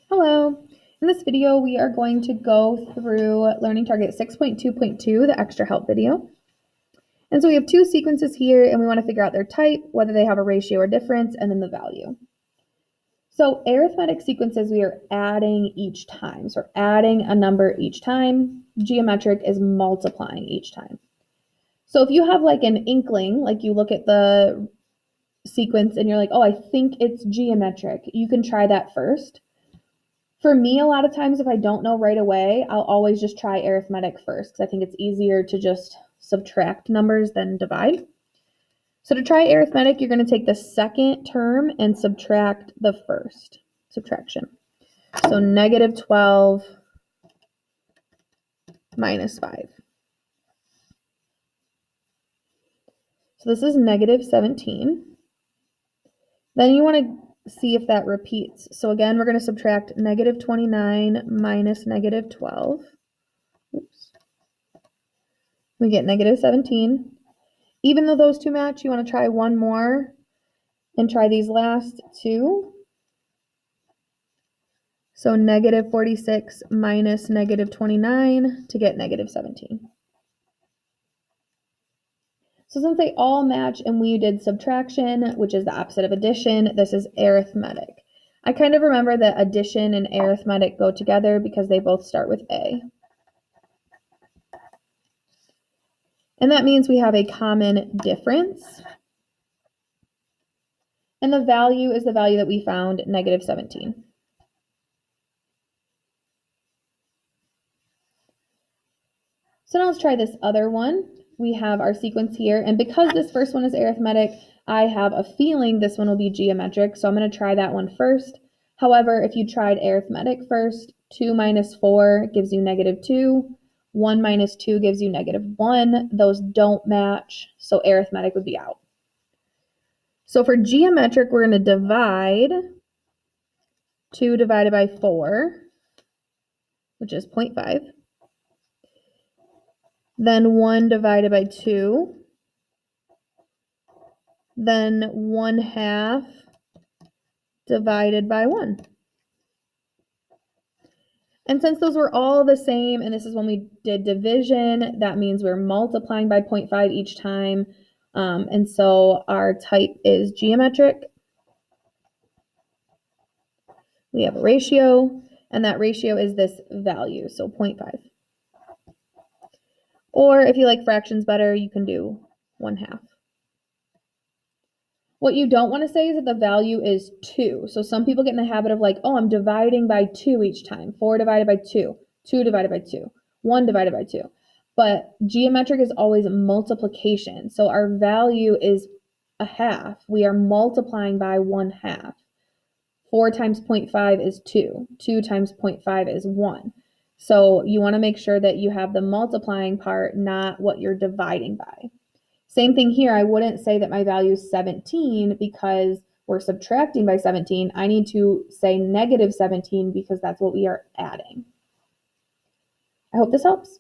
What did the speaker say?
Hello. In this video, we are going to go through Learning Target 6.2.2, the extra help video. And so we have two sequences here, and we want to figure out their type, whether they have a ratio or difference, and then the value. So arithmetic sequences, we are adding each time. So we're adding a number each time. Geometric is multiplying each time. So if you have like an inkling, like you look at the sequence and you're like, oh, I think it's geometric, you can try that first. For me, a lot of times, if I don't know right away, I'll always just try arithmetic first because I think it's easier to just subtract numbers than divide. So to try arithmetic, you're going to take the second term and subtract the first. Subtraction. So negative 12 minus 5. So this is negative 17. Then you want to see if that repeats. So again, we're going to subtract negative 29 minus negative 12. Oops. We get negative 17. Even though those two match, you want to try one more and try these last two. So negative 46 minus negative 29 to get negative 17. So since they all match and we did subtraction, which is the opposite of addition, this is arithmetic. I kind of remember that addition and arithmetic go together because they both start with A. And that means we have a common difference. And the value is the value that we found, negative 17. So now let's try this other one. We have our sequence here, and because this first one is arithmetic, I have a feeling this one will be geometric, so I'm going to try that one first. However, if you tried arithmetic first, 2 minus 4 gives you negative 2, 1 minus 2 gives you negative 1. Those don't match, so arithmetic would be out. So for geometric, we're going to divide 2 divided by 4, which is 0.5. Then 1 divided by 2, then 1/2 divided by 1. And since those were all the same, and this is when we did division, that means we're multiplying by 0.5 each time. And so our type is geometric. We have a ratio, and that ratio is this value, so 0.5. Or if you like fractions better, you can do 1/2. What you don't want to say is that the value is 2. So some people get in the habit of like, oh, I'm dividing by 2 each time. 4 divided by 2, 2 divided by 2, 1 divided by 2. But geometric is always multiplication. So our value is 1/2. We are multiplying by 1/2. 4 times 0.5 is 2. 2 times 0.5 is 1. So you want to make sure that you have the multiplying part, not what you're dividing by. Same thing here. I wouldn't say that my value is 17 because we're subtracting by 17. I need to say negative 17 because that's what we are adding. I hope this helps.